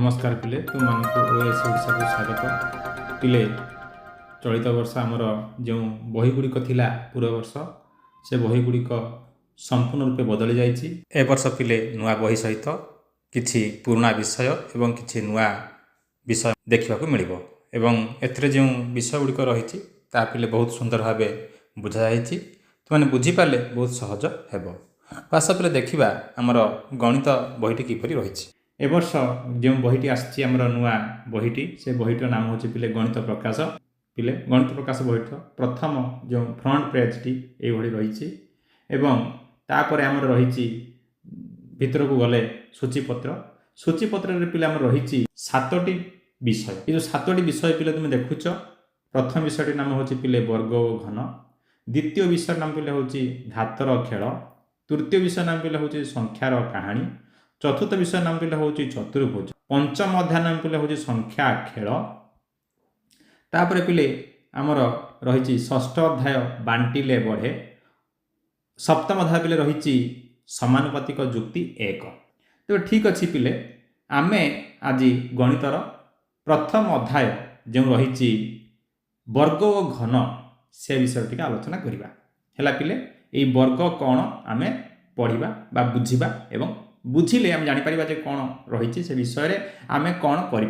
नमस्कार पिले तुम मानक ओएस ओडिशा को स्वागत पिले चलित वर्ष आमर जो बही गुड़िक थिला पूर्व वर्ष से बही गुड़िक संपूर्ण रूपे बदली जाइए। ए वर्ष पिले नुआ बही सहित किछि पुराना विषय एवं किछि नुआ विषय देखा मिलिबो एवं एथिरे जो विषय गुड़िक रही पिले बहुत सुंदर भाव बुझाई तुमने बुझीपारे बहुत सहज हेबो। आस पिले देखा आमर गणित बहीटी किपरि रही। ए वर्ष जो बहीटी आसी आमर नुआ बहीटी से बहीटर नाम हूँ पिले गणित प्रकाश। पिले गणित प्रकाश बहीटर प्रथम जो फ्रंट पेजटी ये रही एवं तापर आमर रही भितर को गले सूचीपत्र। सूचीपत्र पिले आमर रही 7टी विषय। ये जो 7टी विषय पिले तुम देखुच प्रथम विषयटी नाम हूँ पिले वर्ग ओ घन। द्वितीय विषय नाम पिले हूँ धातर खेल। तृतीय विषय नाम पिले हूँ संख्यार कहानी। चतुर्थ विषय नाम पिले हूँ चतुर्भुज। पंचम अध्याय नाम पिले हूँ संख्या खेल। तापर पिले आमर रही षष्ठ अध्याय बांटिले बढ़े। सप्तम अध्याय पिले रही समानुपातिक जुक्ति 1। तो ठीक अच्छी पिले आमे आज गणितर प्रथम अध्याय जो रही वर्ग ओ घन से विषय टी आलोचना करवा है। पिले ये वर्ग कौन आमे पढ़ा बा बुझा एवं बुझिले आम जापर जे कौन रही से विषय आम कौन कर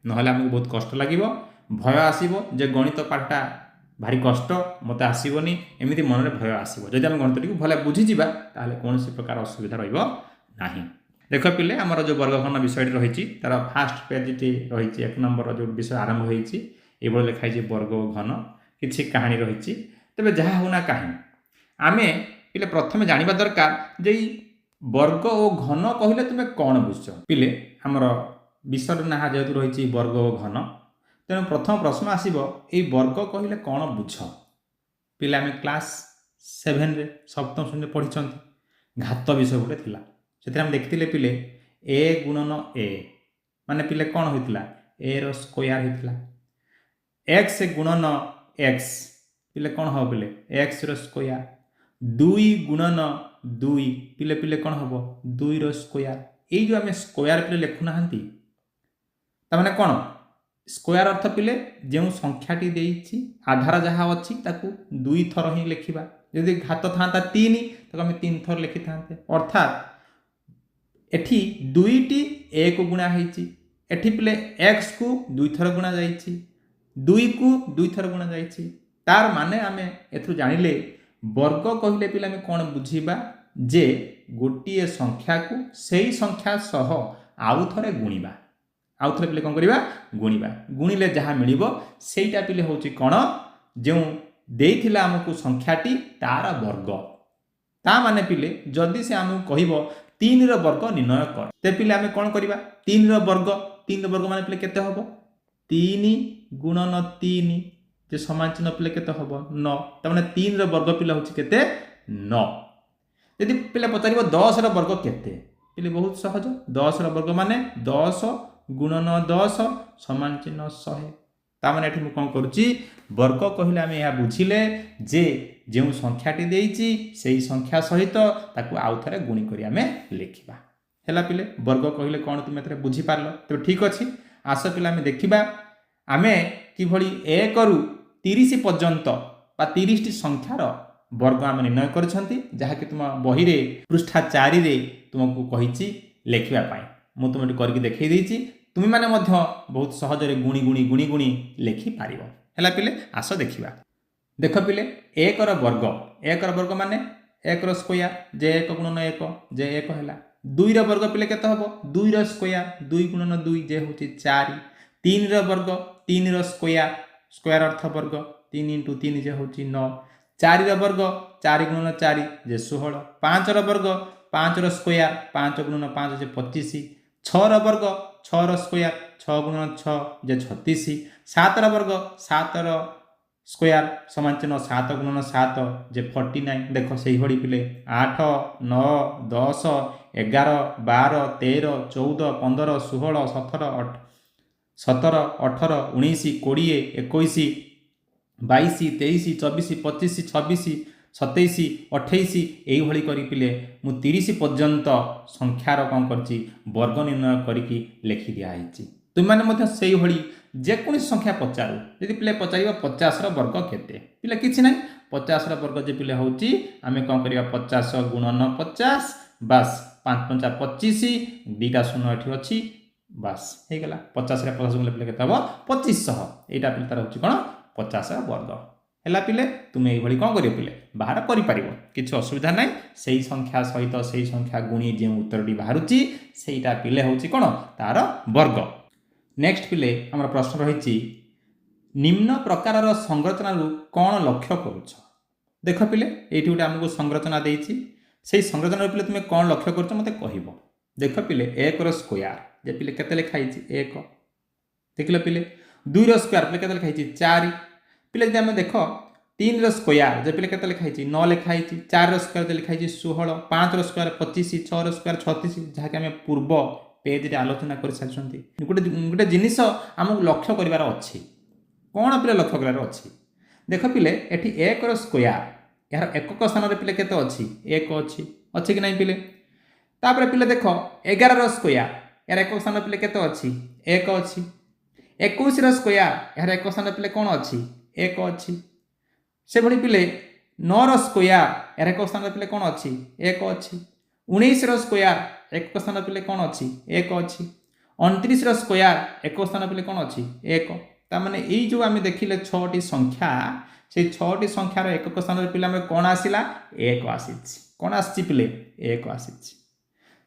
ना आमको बहुत कष्ट लगे भय आसो जे गणित पाठटा भारी कष्ट मत आसोनी एमती मन में भय आसो। जदि आम गणित टी भले बुझीजा ताले कौन प्रकार असुविधा रहा। देख पिले आमर जो वर्गघन विषय रही तार फास्ट पेजटी रही 1 नंबर जो विषय आरंभ होती लिखाई वर्ग घन किसी कहानी रही। तेज जहाँ होना कहीं आम पिले प्रथम जाना दरकार जे वर्ग ओ घन कहले तुम्हें कौन बुझ पिले आमर विषय ना जेहेतु रही वर्ग ओ घन तेणु प्रथम प्रश्न आसब ये वर्ग कहले कौन बुझ। पिले आम क्लास 7 रे सप्तम श्रेणी पढ़ी घात विषय गोटे थिला से देखते पिले ए गुणन ए माने पिले कौन होता ए रो स्क्वायर होता एक्स गुणन एक्स पिले कौन हम पिले एक्स रो स्क्वायर 2 गुणन 2 पिले पिले कौन हम 2 रो स्क्वायर। ये जो आम स्क्वायर पिले लिखुना तमाने कौन स्क्वायर अर्थ पिले जो संख्याटी देइछि आधार जहाँ अच्छी ताकू 2 थर ही लिखा। यदि घात था 3 तो आम 3 थर लिखि था अर्थात एठी 2टी 1 गुणा होती एठी पिले x को 2 थर गुणा जाइछि 2 को 2 थर गुणा जाइछि। तार माने आमे एथु जानिले वर्ग कहले पिले आमे कौन बुझीबा जे गोटे संख्या को सही संख्या सह आउ थरे गुणिबा आउ थरे पिले कौन करिबा गुणिबा गुणिले जहाँ मिलिबो सेटा पिले होची कौन जो देइथिला हमकु संख्याटी तार वर्ग। ता माने पिले जदि से आमु कहिबो 3 रो वर्ग निर्णय कर ते पिले आमे कौन करिबा 3 रो वर्ग माने पिले केते हबो 3 गुणन 3 जे समान चिन्ह पिले केते हबो 9 त माने 3 रो वर्ग पिले होची केते 9। यदि पिले पचारिबो 10 रो वर्ग केते पिले बहुत सहज 10 रो वर्ग माने 10 गुणन 10 समान चिन्ह 100 तामाने एठी मु कोन करूची वर्ग कहिले आमे या बुझिले जे जो संख्याटी देइची सेही संख्या सहित ताकू आउ थरे गुणी करी आमे लिखिबा हैला। पिले वर्ग कहिले कोन तुमे एथरे बुझी पारलो तो ठीक अछि। आस पिले आमे देखिबा आमे कि भली 1 रु 30 पर्यंत बा 30 टी संख्यार वर्ग आमे निर्णय करछंती जहा कि तुम बही रे पृष्ठा 4 रे तुमको कहिची लेखिबा पाई मु तुमटी करके देखै देइची तुम माने मध्य बहुत सहज रे गुणी गुणी गुणी गुणी लेखि पारिबो हैला। पिले आस देखिबा देख पिले 1 रो वर्ग माने 1 रो स्क्वायर जे 1 गुणन 1 जे 1 हैला 2 रो वर्ग पिले केते हबो 2 रो स्क्वायर 2 गुणन 2 जे होची 4 3 रो वर्ग 3 रो स्क्वायर अर्थ वर्ग 3 * 3 जे होची 9 4 रो वर्ग 4 गुणन 4 जे 16 5 रो वर्ग 5 रो स्क्वायर 5 गुणन 5 जे 25 6 रो वर्ग 6 रो स्क्वायर 6 गुणन 6 जे 36 7 रो वर्ग 7 रो स्क्वायर समान चिन्ह 7 गुणन 7 जे 49 देखो सही भली पिले 8 9 10 11 12 13 14 15 16 17 17 18 19 20 21 22 23 24 25 26 27 28 এইଭଳି କରି ପିଲେ ମୁଁ 30 ପର୍ଯ୍ୟନ୍ତ ସଂଖ୍ୟାର କ'ଣ କରିଛି ବର୍ଗ ନିର୍ଣ୍ଣୟ କରିକି ଲେଖି ଦିଆହେଇଛି। ତୁମମାନେ ମଧ୍ୟ ସେଇଭଳି ଯେକୌଣସି ସଂଖ୍ୟା ପଚାରୁ, ଯଦି ପିଲେ ପଚାରିବ 50ର ବର୍ଗ କେତେ, ପିଲେ କିଛି ନାହିଁ, 50ର ବର୍ଗ ଯେ ପିଲେ ହେଉଛି ଆମେ କ'ଣ କରିବା 50 ଗୁଣନ 50 ବାସ୍ 5 5 25 ଦୁଇଟା ଶୂନ ଏଠି ଅଛି ବାସ୍ ହେଇଗଲା। 50ରେ 50 ଗୁଣିଲେ ପିଲେ କେତେ ହେବ 2500। এইটা ପିଲେ ତାର ହେଉଛି କ'ଣ 50ର ବର୍ଗ ହେଲା। ପିଲେ ତୁମେ এইଭଳି କ'ଣ କରିବ ପିଲେ ବାହାର କରିପାରିବ, କିଛି ଅସୁବିଧା ନାହିଁ। ସେଇ ସଂଖ୍ୟା ସହିତ ସେଇ ସଂଖ୍ୟା ଗୁଣି ଯେଉଁ ଉତ୍ତରଟି ବାହାରୁଛି ସେଇଟା ପିଲେ ହେଉଛି କ'ଣ ତାର ବର୍ଗ। ନେକ୍ସଟ ପିଲେ ଆମର ପ୍ରଶ୍ନ ରହିଛି ନିମ୍ନ ପ୍ରକାରର ସଂରଚନାରୁ କ'ଣ ଲକ୍ଷ୍ୟ କରୁଛ। ଦେଖ ପିଲେ ଏଇଠି ଗୋଟେ ଆମକୁ ସଂରଚନା ଦେଇଛି, ସେଇ ସଂରଚନାରୁ ପିଲେ ତୁମେ କ'ଣ ଲକ୍ଷ୍ୟ କରୁଛ ମୋତେ କହିବ। ଦେଖ ପିଲେ 1ର ସ୍କୋୟାର ଯେ ପିଲେ କେତେ ଲେଖା ହେଇଛି 1, ଦେଖିଲ ପିଲେ 2ର ସ୍କୋୟାର ପିଲେ କେତେ ଲେଖା ହେଇଛି 4, ପିଲେ ଯଦି ଆମେ ଦେଖ 3ର ସ୍କୋୟାର ଯେ ପିଲେ କେତେ ଲେଖା ହେଇଛି 9 ଲେଖା ହେଇଛି, 4ର ସ୍କୋୟାର ଯେ ଲେଖା ହେଇଛି 16, 5ର ସ୍କୋୟାର 25, 6ର ସ୍କୋୟାର 36 ଯାହାକି ଆମେ ପୂର୍ବ ପେଜରେ ଆଲୋଚନା କରିସାରିଛନ୍ତି। ଗୋଟେ ଜିନିଷ ଆମକୁ ଲକ୍ଷ୍ୟ କରିବାର ଅଛି, କ'ଣ ପିଲେ ଲକ୍ଷ୍ୟ କରିବାର ଅଛି। ଦେଖ ପିଲେ ଏଠି 1ର ସ୍କୋୟାର ଏହାର ଏକକ ସ୍ଥାନରେ ପିଲେ କେତେ ଅଛି 1 ଅଛି କି ନାହିଁ ପିଲେ। ତାପରେ ପିଲେ ଦେଖ 11ର ସ୍କୋୟାର ଏହାର ଏକକ ସ୍ଥାନ ପିଲେ କେତେ ଅଛି 1 ଅଛି। 21ର ସ୍କୋୟାର ଏହାର ଏକକ ସ୍ଥାନ ପିଲେ କ'ଣ ଅଛି 1 ଅଛି। ସେଭଳି ପିଲେ 9ର ସ୍କୋୟାର ଏହାର ଏକକ ସ୍ଥାନ ପିଲେ କ'ଣ ଅଛି 1 ଅଛି। 19ର ସ୍କୋୟାର ଏକକ ସ୍ଥାନ ପିଲେ କ'ଣ ଅଛି 1 ଅଛି। 29ର ସ୍କୋୟାର ଏକକ ସ୍ଥାନ ପିଲେ କ'ଣ ଅଛି 1। ତାମାନେ ଏଇ ଯେଉଁ ଆମେ ଦେଖିଲେ 6ଟି ସଂଖ୍ୟା, ସେଇ 6ଟି ସଂଖ୍ୟାର ଏକକ ସ୍ଥାନରେ ପିଲେ ଆମେ କ'ଣ ଆସିଲା 1 ଆସିଛି। କ'ଣ ଆସିଛି ପିଲେ 1 ଆସିଛି।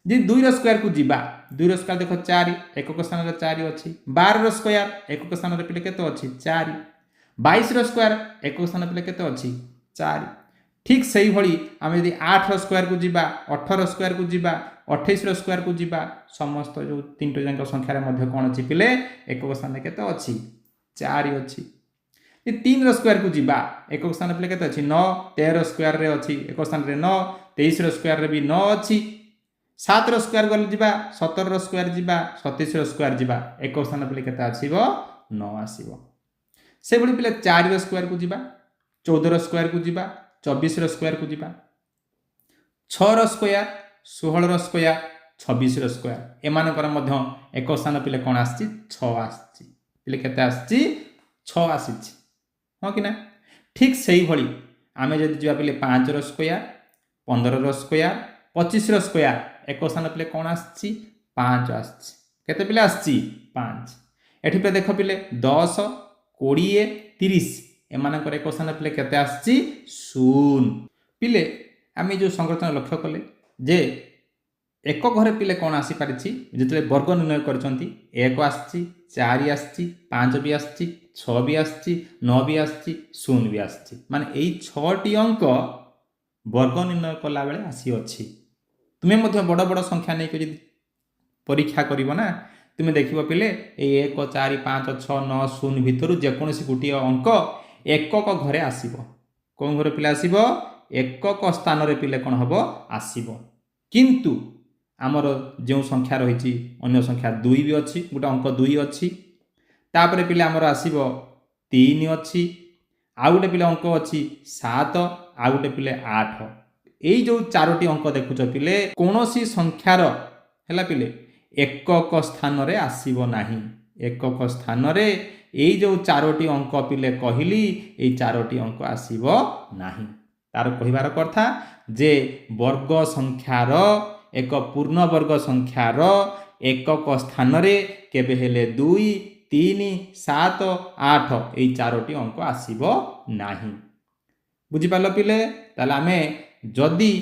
ଯଦି 2ର ସ୍କୋୟାରକୁ ଯିବା, 2ର ସ୍କୋୟାର ଦେଖ 4 ଏକକ ସ୍ଥାନରେ 4 ଅଛି। 12ର ସ୍କୋୟାର ଏକକ ସ୍ଥାନରେ ପିଲେ କେତେ ଅଛି 4। 22ର ସ୍କୋୟାର ଏକକ ସ୍ଥାନ ପିଲେ କେତେ ଅଛି 4। ଠିକ୍ ସେଇଭଳି ଆମେ ଯଦି 8ର ସ୍କୋୟାରକୁ ଯିବା, 18ର ସ୍କୋୟାରକୁ ଯିବା, 28ର ସ୍କୋୟାରକୁ ଯିବା, ସମସ୍ତ ଯେଉଁ 3ଟି ଯାକ ସଂଖ୍ୟାରେ ମଧ୍ୟ କ'ଣ ଅଛି ପିଲେ ଏକକ ସ୍ଥାନରେ କେତେ ଅଛି 4 ଅଛି। 3ର ସ୍କୋୟାରକୁ ଯିବା ଏକକ ସ୍ଥାନ ପିଲେ କେତେ ଅଛି 9, 13ର ସ୍କୋୟାରରେ ଅଛି ଏକକ ସ୍ଥାନରେ 9, 23ର ସ୍କୋୟାରରେ ବି 9 ଅଛି। 7ର ସ୍କୋୟାର ଗଲେ ଯିବା, 17ର ସ୍କୋୟାର ଯିବା, 37ର ସ୍କୋୟାର ଯିବା, ଏକକ ସ୍ଥାନ ପିଲେ କେତେ ଆସିବ 9 ଆସିବ। ସେଭଳି ପିଲେ 4ର ସ୍କୋୟାରକୁ ଯିବା, 14ର ସ୍କୋୟାରକୁ ଯିବା, 24ର ସ୍କୋୟାରକୁ ଯିବା, 6ର ସ୍କୋୟାର, 16ର ସ୍କୋୟାର, 26ର ସ୍କୋୟାର, ଏମାନଙ୍କର ମଧ୍ୟ ଏକକ ସ୍ଥାନ ପିଲେ କ'ଣ ଆସିଛି 6 ଆସିଛି। ପିଲେ କେତେ ଆସିଛି 6 ଆସିଛି, ହଁ କି ନା। ଠିକ୍ ସେଇଭଳି ଆମେ ଯଦି ଯିବା ପିଲେ 5ର ସ୍କୋୟାର, 15ର ସ୍କୋୟାର, 25ର ସ୍କୋୟାର, ଏକକ ସ୍ଥାନ ପିଲେ କ'ଣ ଆସିଛି 5 ଆସିଛି। କେତେ ପିଲେ ଆସିଛି 5। ଏଠି ପିଲେ ଦେଖ ପିଲେ 10, 20, 30 ଏମାନଙ୍କର ଏକକ ସ୍ଥାନ ପିଲେ କେତେ ଆସିଛି 0। ପିଲେ ଆମେ ଯେଉଁ ସଂରଚନା ଲକ୍ଷ୍ୟ କଲେ ଯେ ଏକ ଘରେ ପିଲେ କ'ଣ ଆସିପାରିଛି, ଯେତେବେଳେ ବର୍ଗ ନିର୍ଣ୍ଣୟ କରିଛନ୍ତି 1 ଆସିଛି, 4 ଆସିଛି, 5 ବି ଆସିଛି, 6 ବି ଆସିଛି, 9 ବି ଆସିଛି, 0 ବି ଆସିଛି। ମାନେ ଏଇ 6ଟି ଅଙ୍କ ବର୍ଗ ନିର୍ଣ୍ଣୟ କଲାବେଳେ ଆସିଅଛି। ତୁମେ ମଧ୍ୟ ବଡ଼ ବଡ଼ ସଂଖ୍ୟା ନେଇକି ଯଦି ପରୀକ୍ଷା କରିବ ନା, ତୁମେ ଦେଖିବ ପିଲେ ଏଇ 1, 4, 5, 6, 9, 0 ଭିତରୁ ଯେକୌଣସି ଗୋଟିଏ ଅଙ୍କ ଏକକ ଘରେ ଆସିବ। କେଉଁ ଘରେ ପିଲେ ଆସିବ ଏକକ ସ୍ଥାନରେ ପିଲେ କ'ଣ ହେବ ଆସିବ। କିନ୍ତୁ ଆମର ଯେଉଁ ସଂଖ୍ୟା ରହିଛି ଅନ୍ୟ ସଂଖ୍ୟା 2 ବି ଅଛି, ଗୋଟେ ଅଙ୍କ 2 ଅଛି। ତାପରେ ପିଲେ ଆମର ଆସିବ 3 ଅଛି, ଆଉ ଗୋଟେ ପିଲେ ଅଙ୍କ ଅଛି 7, ଆଉ ଗୋଟେ ପିଲେ 8। ଏଇ ଯେଉଁ 4ଟି ଅଙ୍କ ଦେଖୁଛ ପିଲେ କୌଣସି ସଂଖ୍ୟାର ହେଲା ପିଲେ ଏକକ ସ୍ଥାନରେ ଆସିବ ନାହିଁ। ଏକକ ସ୍ଥାନରେ ଏଇ ଯେଉଁ 4ଟି ଅଙ୍କ ପିଲେ କହିଲି ଏଇ 4ଟି ଅଙ୍କ ଆସିବ ନାହିଁ। ତାର କହିବାର କଥା ଯେ ବର୍ଗ ସଂଖ୍ୟାର ଏକ ପୂର୍ଣ୍ଣବର୍ଗ ସଂଖ୍ୟାର ଏକକ ସ୍ଥାନରେ କେବେ ହେଲେ 2, 3, 7, 8 ଏଇ 4ଟି ଅଙ୍କ ଆସିବ ନାହିଁ। ବୁଝିପାରିଲ ପିଲେ। ତାହେଲେ ଆମେ ଯଦି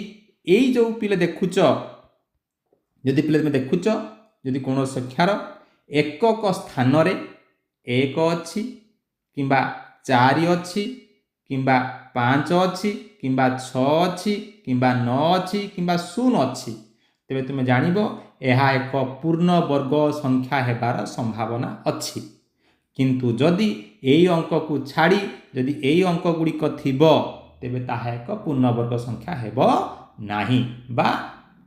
ଏଇ ଯେଉଁ ପିଲେ ଦେଖୁଛ, ଯଦି ପିଲେ ତୁମେ ଦେଖୁଛ ଯଦି କୌଣସି ସଂଖ୍ୟାର ଏକକ ସ୍ଥାନରେ 1 ଅଛି କିମ୍ବା 4 ଅଛି କିମ୍ବା 5 ଅଛି କିମ୍ବା 6 ଅଛି କିମ୍ବା 9 ଅଛି କିମ୍ବା 0 ଅଛି, ତେବେ ତୁମେ ଜାଣିବ ଏହା ଏକ ପୂର୍ଣ୍ଣବର୍ଗ ସଂଖ୍ୟା ହେବାର ସମ୍ଭାବନା ଅଛି। କିନ୍ତୁ ଯଦି ଏଇ ଅଙ୍କକୁ ଛାଡ଼ି ଯଦି ଏଇ ଅଙ୍କ ଗୁଡ଼ିକ ଥିବ ତେବେ ତାହା ଏକ ପୂର୍ଣ୍ଣବର୍ଗ ସଂଖ୍ୟା ହେବ ନାହିଁ ବା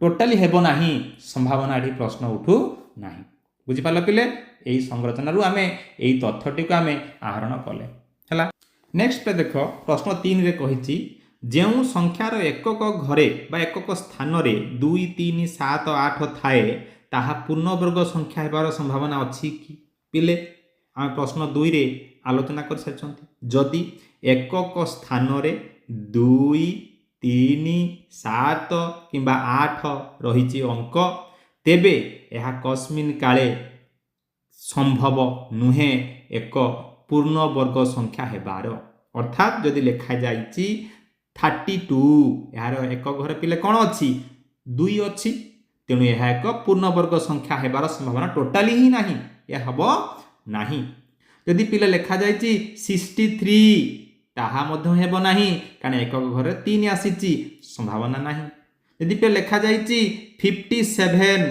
ଟୋଟାଲି ହେବ ନାହିଁ, ସମ୍ଭାବନା ଏଠି ପ୍ରଶ୍ନ ଉଠୁ ନାହିଁ। ବୁଝିପାରିଲ ପିଲେ। ଏହି ସଂରଚନାରୁ ଆମେ ଏହି ତଥ୍ୟଟିକୁ ଆମେ ଆହରଣ କଲେ ହେଲା। ନେକ୍ସଟ ଦେଖ ପ୍ରଶ୍ନ 3ରେ କହିଛି ଯେଉଁ ସଂଖ୍ୟାର ଏକକ ଘରେ ବା ଏକକ ସ୍ଥାନରେ 2 3 7 8 ଥାଏ ତାହା ପୂର୍ଣ୍ଣବର୍ଗ ସଂଖ୍ୟା ହେବାର ସମ୍ଭାବନା ଅଛି କି? ପିଲେ ଆମେ ପ୍ରଶ୍ନ 2 ରେ ଆଲୋଚନା କରିସାରିଛନ୍ତି। ଯଦି ଏକକ ସ୍ଥାନରେ 2 3 7 କିମ୍ବା 8 ରହିଛି ଅଙ୍କ, ତେବେ ଏହା କସ୍ମିନ୍ କାଳେ ସମ୍ଭବ ନୁହେଁ ଏକ ପୂର୍ଣ୍ଣବର୍ଗ ସଂଖ୍ୟା ହେବାର। ଅର୍ଥାତ୍ ଯଦି ଲେଖାଯାଇଛି 32, ଏହାର ଏକ ଘରେ ପିଲେ କ'ଣ ଅଛି? 2 ଅଛି, ତେଣୁ ଏହା ଏକ ପୂର୍ଣ୍ଣବର୍ଗ ସଂଖ୍ୟା ହେବାର ସମ୍ଭାବନା ଟୋଟାଲି ହିଁ ନାହିଁ, ଏହା ହେବ ନାହିଁ। ଯଦି ପିଲେ ଲେଖାଯାଇଛି 63, ତାହା ମଧ୍ୟ ହେବ ନାହିଁ, କାରଣ ଏକକ ଘରେ 3 ଆସିଛି, ସମ୍ଭାବନା ନାହିଁ। ଯଦି ପିଲେ ଲେଖାଯାଇଛି 57,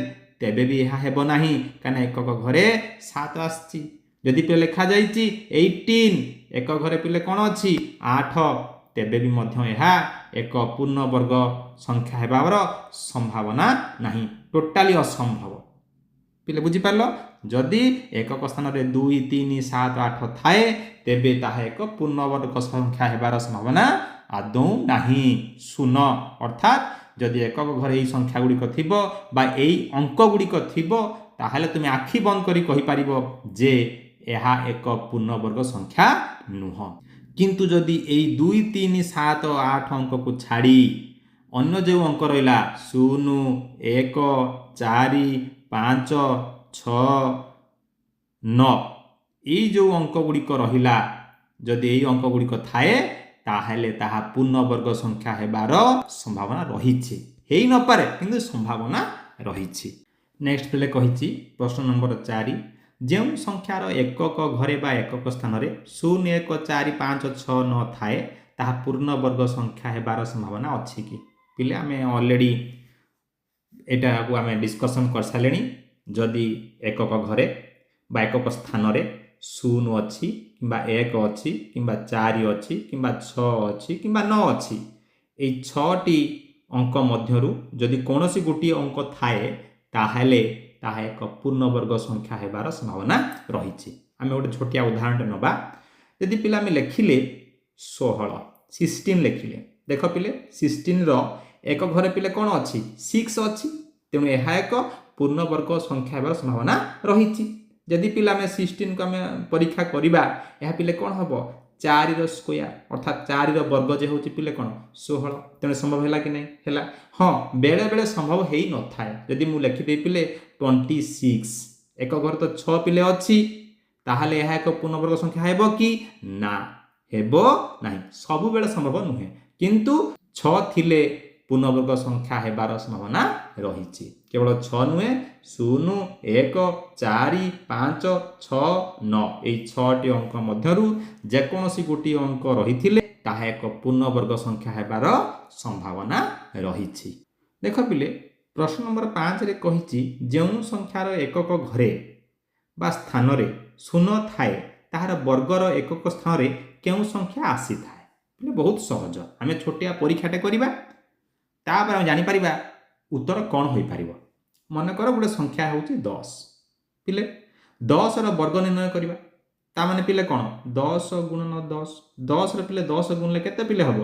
ତେବେ ବି ଏହା ହେବ ନାହିଁ, କାରଣ ଏକକ ଘରେ 7 ଆସିଛି। ଯଦି ପିଲେ ଲେଖାଯାଇଛି 18, ଏକ ଘରେ ପିଲେ କ'ଣ ଅଛି? 8, ତେବେ ବି ମଧ୍ୟ ଏହା ଏକ ପୂର୍ଣ୍ଣବର୍ଗ ସଂଖ୍ୟା ହେବାର ସମ୍ଭାବନା ନାହିଁ, ଟୋଟାଲି ଅସମ୍ଭବ। ପିଲେ ବୁଝିପାରିଲ? ଯଦି ଏକକ ସ୍ଥାନରେ 2 3 7 8 ଥାଏ ତେବେ ତାହା ଏକ ପୂର୍ଣ୍ଣବର୍ଗ ସଂଖ୍ୟା ହେବାର ସମ୍ଭାବନା ଆଦୌ ନାହିଁ, ଶୂନ। ଅର୍ଥାତ୍ ଯଦି ଏକକ ଘରେ ଏହି ସଂଖ୍ୟା ଗୁଡ଼ିକ ଥିବ ବା ଏହି ଅଙ୍କ ଗୁଡ଼ିକ ଥିବ ତାହେଲେ ତୁମେ ଆଖି ବନ୍ଦ କରି କହିପାରିବ ଯେ ଏହା ଏକ ପୂର୍ଣ୍ଣବର୍ଗ ସଂଖ୍ୟା ନୁହଁ। କିନ୍ତୁ ଯଦି ଏହି 2 3 7 8 ଅଙ୍କକୁ ଛାଡ଼ି ଅନ୍ୟ ଯେଉଁ ଅଙ୍କ ରହିଲା 0 1 4 5 6 9, ଏଇ ଯେଉଁ ଅଙ୍କ ଗୁଡ଼ିକ ରହିଲା, ଯଦି ଏଇ ଅଙ୍କ ଗୁଡ଼ିକ ଥାଏ ତାହେଲେ ତାହା ପୂର୍ଣ୍ଣବର୍ଗ ସଂଖ୍ୟା ହେବାର ସମ୍ଭାବନା ରହିଛି। ହେଇ ନପାରେ କିନ୍ତୁ ସମ୍ଭାବନା ରହିଛି। ନେକ୍ସଟ ପିଲେ କହିଛି ପ୍ରଶ୍ନ ନମ୍ବର 4, ଯେଉଁ ସଂଖ୍ୟାର ଏକକ ଘରେ ବା ଏକକ ସ୍ଥାନରେ 0 1 4 5 6 9 ଥାଏ ତାହା ପୂର୍ଣ୍ଣବର୍ଗ ସଂଖ୍ୟା ହେବାର ସମ୍ଭାବନା ଅଛି କି? ପିଲେ ଆମେ ଅଲରେଡ଼ି ଏଟାକୁ ଆମେ ଡିସ୍କସନ୍ କରିସାରିଲେଣି। ଯଦି ଏକକ ଘରେ ବା ଏକକ ସ୍ଥାନରେ 0 ଅଛି କିମ୍ବା 1 ଅଛି କିମ୍ବା 4 ଅଛି କିମ୍ବା 6 ଅଛି କିମ୍ବା 9 ଅଛି, ଏହି 6ଟି ଅଙ୍କ ମଧ୍ୟରୁ ଯଦି କୌଣସି ଗୋଟିଏ ଅଙ୍କ ଥାଏ ତାହେଲେ ତାହା ଏକ ପୂର୍ଣ୍ଣବର୍ଗ ସଂଖ୍ୟା ହେବାର ସମ୍ଭାବନା ରହିଛି। ଆମେ ଗୋଟେ ଛୋଟିଆ ଉଦାହରଣଟେ ନେବା। ଯଦି ପିଲା ଆମେ ଲେଖିଲେ 16 ଲେଖିଲେ, ଦେଖ ପିଲେ 16ର ଏକ ଘରେ ପିଲେ କ'ଣ ଅଛି? 6 ଅଛି, ତେଣୁ ଏହା ଏକ ପୂର୍ଣ୍ଣବର୍ଗ ସଂଖ୍ୟା ହେବାର ସମ୍ଭାବନା ରହିଛି। ଯଦି ପିଲା ଆମେ 16କୁ ଆମେ ପରୀକ୍ଷା କରିବା, ଏହା ପିଲେ କ'ଣ ହେବ? 4ର ସ୍କୋୟାର ଅର୍ଥାତ୍ 4ର ବର୍ଗ ଯେ ହେଉଛି ପିଲେ କ'ଣ? 16, ତେଣୁ ସମ୍ଭବ ହେଲା କି ନାହିଁ? ହେଲା। ହଁ, ବେଳେବେଳେ ସମ୍ଭବ ହେଇନଥାଏ। ଯଦି ମୁଁ ଲେଖିଦେଇ ପିଲେ 26, ଏକ ଘରେ ତ 6 ପିଲେ ଅଛି, ତାହେଲେ ଏହା ଏକ ପୂର୍ଣ୍ଣବର୍ଗ ସଂଖ୍ୟା ହେବ କି? ନା, ହେବ ନାହିଁ, ସବୁବେଳେ ସମ୍ଭବ ନୁହେଁ। କିନ୍ତୁ 6 ଥିଲେ ପୂର୍ଣ୍ଣବର୍ଗ ସଂଖ୍ୟା ହେବାର ସମ୍ଭାବନା ରହିଛି। କେବଳ 6 ନୁହେଁ, 0 1 4 5 6 9, ଏହି 6ଟି ଅଙ୍କ ମଧ୍ୟରୁ ଯେକୌଣସି ଗୋଟିଏ ଅଙ୍କ ରହିଥିଲେ ତାହା ଏକ ପୂର୍ଣ୍ଣବର୍ଗ ସଂଖ୍ୟା ହେବାର ସମ୍ଭାବନା ରହିଛି। ଦେଖ ପିଲେ ପ୍ରଶ୍ନ ନମ୍ବର 5ରେ କହିଛି ଯେଉଁ ସଂଖ୍ୟାର ଏକକ ଘରେ ବା ସ୍ଥାନରେ 0 ଥାଏ ତାହାର ବର୍ଗର ଏକକ ସ୍ଥାନରେ କେଉଁ ସଂଖ୍ୟା ଆସିଥାଏ? ପିଲେ ବହୁତ ସହଜ। ଆମେ ଛୋଟିଆ ପରୀକ୍ଷାଟେ କରିବା, ତାପରେ ଆମେ ଜାଣିପାରିବା ଉତ୍ତର କ'ଣ ହୋଇପାରିବ। ମନେକର ଗୋଟେ ସଂଖ୍ୟା ହେଉଛି 10, ପିଲେ 10ର ବର୍ଗ ନିର୍ଣ୍ଣୟ କରିବା। ତାମାନେ ପିଲେ କ'ଣ? 10 ଗୁଣନ 10, 10ର ପିଲେ 10 ଗୁଣିଲେ କେତେ ପିଲେ ହେବ?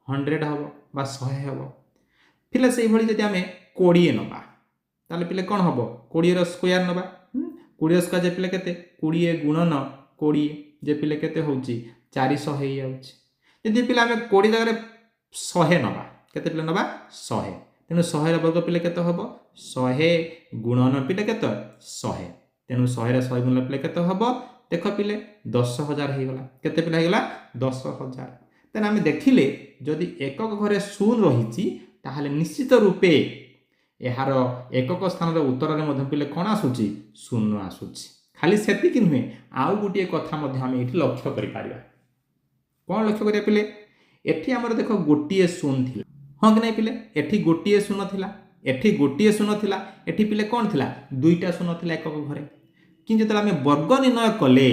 100 ହେବ ବା 100 ହେବ। ପିଲେ ସେଇଭଳି ଯଦି ଆମେ 20 ନେବା ତାହେଲେ ପିଲେ କ'ଣ ହେବ? 20ର ସ୍କୋୟାର ନେବା। 20ର ସ୍କୋୟାର ଯେ ପିଲେ କେତେ? 20 ଗୁଣନ 20 ଯେ ପିଲେ କେତେ ହେଉଛି? 400 ହେଇଯାଉଛି। ଯଦି ପିଲେ ଆମେ 20 ଜାଗାରେ 100 ନେବା, କେତେ ପିଲେ ନେବା? 100, ତେଣୁ 100ର ବର୍ଗ ପିଲେ କେତେ ହେବ? 100 ଗୁଣନ ପିଲେ କେତେ? 100, ତେଣୁ 100ରେ 100 ଗୁଣିଲେ ପିଲେ କେତେ ହେବ? ଦେଖ ପିଲେ 10,000 ହେଇଗଲା। କେତେ ପିଲା ହେଇଗଲା? 10,000। ତେଣୁ ଆମେ ଦେଖିଲେ ଯଦି ଏକକ ଘରେ 0 ରହିଛି ତାହେଲେ ନିଶ୍ଚିତ ରୂପେ ଏହାର ଏକକ ସ୍ଥାନର ଉତ୍ତରରେ ମଧ୍ୟ ପିଲେ କ'ଣ ଆସୁଛି? 0 ଆସୁଛି। ଖାଲି ସେତିକି ନୁହେଁ, ଆଉ ଗୋଟିଏ କଥା ମଧ୍ୟ ଆମେ ଏଠି ଲକ୍ଷ୍ୟ କରିପାରିବା। କ'ଣ ଲକ୍ଷ୍ୟ କରିବା ପିଲେ? ଏଠି ଆମର ଦେଖ ଗୋଟିଏ 0 ଥିଲା, ହଁ କି ନାହିଁ ପିଲେ? ଏଠି ଗୋଟିଏ 0 ଥିଲା, ଏଠି ଗୋଟିଏ 0 ଥିଲା, ଏଠି ପିଲେ କ'ଣ ଥିଲା? 2ଟା 0 ଥିଲା ଏକକ ଘରେ। କିନ୍ତୁ ଯେତେବେଳେ ଆମେ ବର୍ଗ ନିର୍ଣ୍ଣୟ କଲେ,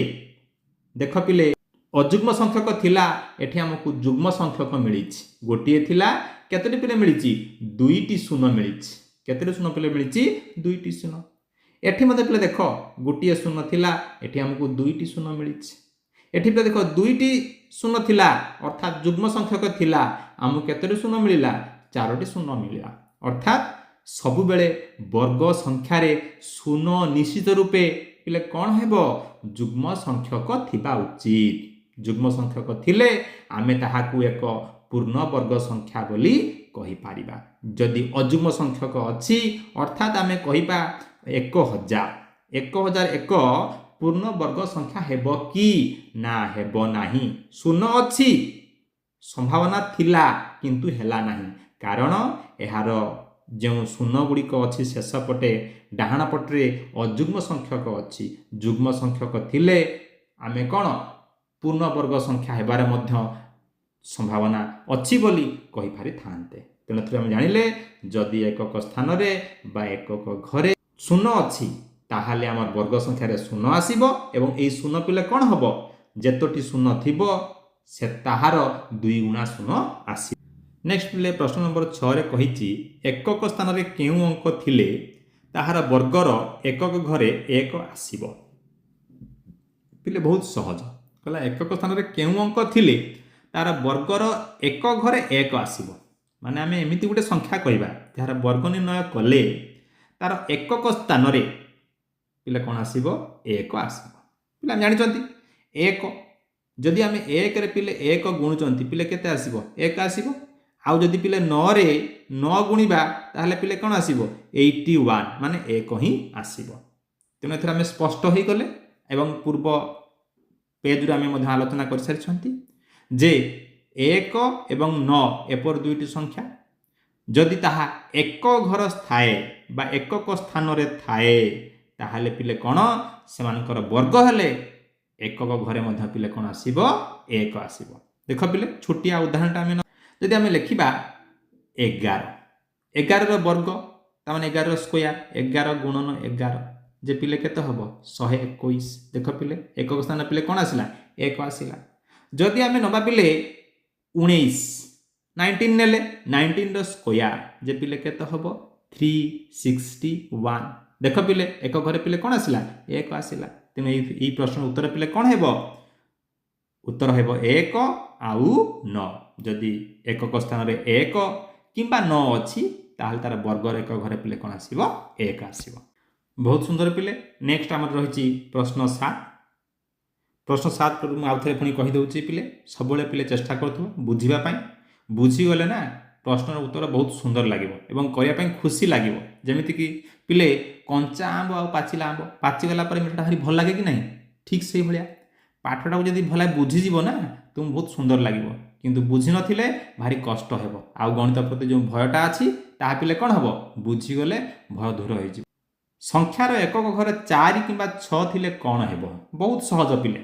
ଦେଖ ପିଲେ ଅଯୁଗ୍ମ ସଂଖ୍ୟକ ଥିଲା, ଏଠି ଆମକୁ ଯୁଗ୍ମ ସଂଖ୍ୟକ ମିଳିଛି। ଗୋଟିଏ ଥିଲା, କେତୋଟି ପିଲେ ମିଳିଛି? 2ଟି 0 ମିଳିଛି। କେତୋଟି 0 ପିଲେ ମିଳିଛି? 2ଟି 0। ଏଠି ମଧ୍ୟ ପିଲେ ଦେଖ ଗୋଟିଏ 0 ଥିଲା, ଏଠି ଆମକୁ 2ଟି 0 ମିଳିଛି। एठी पे देखो दुईटी शून्य थिला अर्थात युग्म संख्यक थिला आमु केतोटी शून्य मिलिला 4टी शून्य मिलिला अर्थात सबु बेले वर्ग संख्यार शून्य निश्चित रूपे पिले कौन हेबो युग्म संख्यक थिबा उचित युग्म संख्यक थिले आमे ताहाकू एक पूर्ण वर्ग संख्या बोली कहि पारिबा जदि अयुग्म संख्यक अछि अर्थात आमे कहिबा 1001 पूर्ण वर्ग संख्या हेबो कि ना हेबो नाही शून्य अछि संभावना थिला किंतु हेला नाही कारण एहार जो शून्य गुड़िक अच्छी शेष पटे डाहाण पटे अयुग्म संख्यक अच्छी युग्म संख्यक थिले आमे कौन पूर्ण वर्ग संख्या हेबारे मध्य संभावना अच्छी बोली कहि पारि थान्ते तेणु आम जानिले जदि एकक स्थान रे बा एकक घरे शून्य अच्छी ताहाले आमर वर्ग संख्यार शून्य आसीबो एवं एई शून्य पिले कौन हबो जेतोटी शून्य थिबो से ताहार 2 गुणा शून्य आसी नेक्स्ट पिले प्रश्न नंबर 6 रे कहिछि एकक स्थान रे केउ अंक थिले ताहार वर्गर एकक घरे 1 आसीबो पिले बहुत सहज कहला एकक स्थान रे केउ अंक थिले तार वर्गर एक घरे 1 आसीबो माने आमे एमिति गुटे संख्या कहबा तार वर्ग निर्णय कले तार एकक स्थान रे पिले कोन आसीबो 1 आसीबो पिले जानि चंती 1 जदि आमे 1 रे पिले 1 गुणुचंती पिले केते आसीबो 1 आसीबो आउ जदि पिले 9 रे 9 गुणिबा ताहले पिले कोन आसीबो 81 माने 1 ही आसीबो तेनो एथरा आमे स्पष्ट होई गले एवं पूर्व पेज रे आमे मध्ये आलोचना कर सारिछंती जे 1 एवं 9 एपर दुईटी संख्या जदि ताहा एक घर थाए बा एकक स्थान रे थाए ताहले पिले कोन सेमानकर वर्ग हेले एकक घरे मध्ये पिले कोन आसीबो 1 आसीबो देखो पिले छोटिया उदाहरणटा आमे जदि आमे लिखिबा 11 रो वर्ग तामाने 11 रो स्क्वायर 11 गुणन 11 जे पिले केते हबो 121 देखो पिले एकक स्थान पिले कोन आसिला 1 आसिला जदि आमे नबा पिले 19 नेले 19 रो स्क्वायर जे पिले केते हबो 361 देखो पिले एक घरे पिले कोन आसिला 1 आसिला तेने ई प्रश्न उत्तर पिले कोन हेबो उत्तर हेबो 1 आउ 9 जदि एकक स्थान रे 1 किंबा 9 अछि ताहले तार वर्ग एक घरे पिले कोन आसीबो 1 आसीबो बहुत सुंदर पिले नेक्स्ट हमर रहिछि प्रश्न 7 पर मु आउथरे पुनी कहि दउछि पिले सबले पिले चेष्टा करथु बुझिबा पई बुझी गले ना प्रश्नर उत्तर बहुत सुंदर लागिबो एवं करिया पई खुशी लागिबो जेमिति कि पिले कंचा आंब आ पाचिला आंब पाची गला पर मिठा हरी भल लागे कि नहीं ठीक से भलिया पाठटा जदि भला बुझी जीवो ना तुम बहुत सुंदर लागिबो किंतु बुझी नथिले भारी कष्ट हेबो आ गणित प्रति जो भयटा अछि ता पिले कोन हबो बुझी गले भय दूर होई जी संख्यार एकक घरे 4 किंबा 6 थिले कोन हेबो बहुत सहज पिले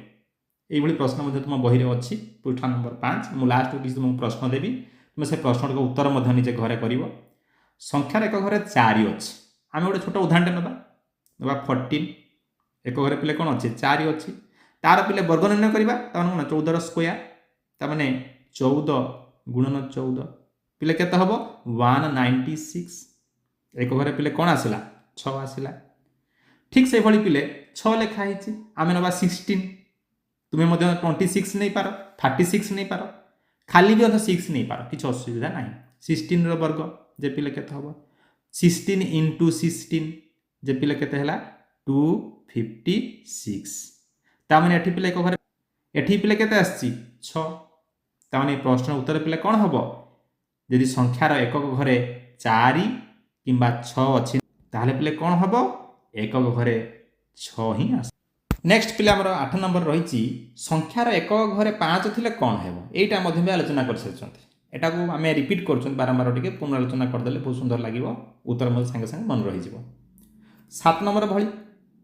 एई भली प्रश्न मध्ये तुम बहिरे अछि पृष्ठ नंबर 5 मु लास्ट किछ तुम प्रश्न देबी तुम से प्रश्न को उत्तर मध्ये निजे घरे करिवो संख्यार एक घरे 4 अछि आमे गोटे छोट उदाहरण नबा 14 एक घरे पिले कोन अछि 4 अछि तार पिले वर्ग निर्णय करिबा ता माने 14 रो स्क्वायर ता माने 14 गुणन 14 पिले केते हबो 196 एक घरे पिले कोन आसिला 6 आसिला ठीक से भली पिले 6 लेखा हिची आमे नबा 16 तुमे मध्ये 26 नै पारो 36 नै पारो खाली भी 6 नै पारो किछ असुविधा नाही 16 रो वर्ग जे पिले केते हबो 16 into 16 जे पिले केते हला 256 ता माने एठी पिले एक घरे एठी पिले केते आछि 6 ता माने प्रश्न उत्तर पिले कोन हबो यदि संख्यार एकक घरे 4 किंबा 6 अछि ताहले पिले कोन हबो एकक घरे 6 ही आछि नेक्स्ट पिले हमर 8 नंबर रहिछि संख्यार एकक घरे 5 थिले कोन हेबो एटा मध्ये भी आलोचना कर सचंती एटा को आमे रिपीट करछन बारंबार टिके पुनरालोचना कर देले बहुत सुंदर लागिवो उत्तर मध्ये संगे संगे मन रहि जिवो 7 नंबर भली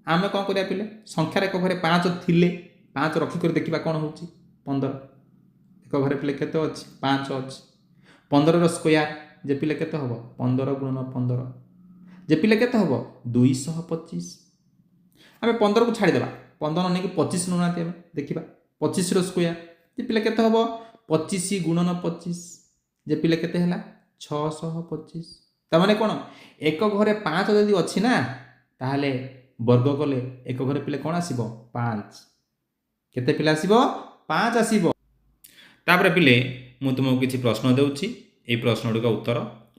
आमे कोन करिया पिले संख्यार एक घरे 5 थिले 5 रखि कर देखिबा कोन होछि 15 एक घरे पिले केते अछि 5 अछि 15 रो स्क्वायर जे पिले केते हबो 15 गुणन 15 जे पिले केते हबो 225 आमे 15 को छाडी देबा 15 नै कि 25 ननाते आमे देखिबा 25 रो स्क्वायर जे पिले केते हबो 25 गुणन 25 जे पिले केते हला 625 ता माने कोन एक घरे 5 जदी अछि ना ताहाले वर्ग कले एक घरे पिले कोन आसीबो 5 केते पिले आसीबो 5 ଆସିବ। ତାପରେ ପିଲେ ମୁଁ ତୁମକୁ କିଛି ପ୍ରଶ୍ନ ଦେଉଛି, ଏହି ପ୍ରଶ୍ନଗୁଡ଼ିକ ଉତ୍ତର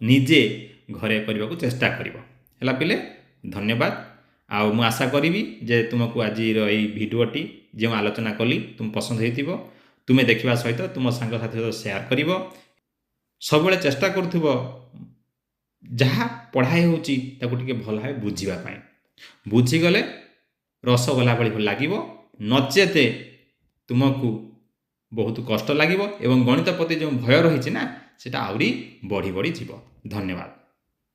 ନିଜେ ଘରେ କରିବାକୁ ଚେଷ୍ଟା କରିବ। ହେଲା ପିଲେ, ଧନ୍ୟବାଦ। ଆଉ ମୁଁ ଆଶା କରିବି ଯେ ତୁମକୁ ଆଜିର ଏହି ଭିଡ଼ିଓଟି ଯେଉଁ ଆଲୋଚନା କଲି ତୁମ ପସନ୍ଦ ହୋଇଥିବ। ତୁମେ ଦେଖିବା ସହିତ ତୁମ ସାଙ୍ଗସାଥି ସହିତ ସେୟାର କରିବ। ସବୁବେଳେ ଚେଷ୍ଟା କରୁଥିବ ଯାହା ପଢ଼ା ହେଉଛି ତାକୁ ଟିକେ ଭଲ ଭାବେ ବୁଝିବା ପାଇଁ। ବୁଝିଗଲେ ରସଗୋଲା ଭଳି ଲାଗିବ, ନଚେତ ତୁମକୁ ବହୁତ କଷ୍ଟ ଲାଗିବ ଏବଂ ଗଣିତ ପ୍ରତି ଯେଉଁ ଭୟ ରହିଛି ନା, ସେଟା ଆହୁରି ବଢ଼ି ବଢ଼ି ଯିବ। ଧନ୍ୟବାଦ।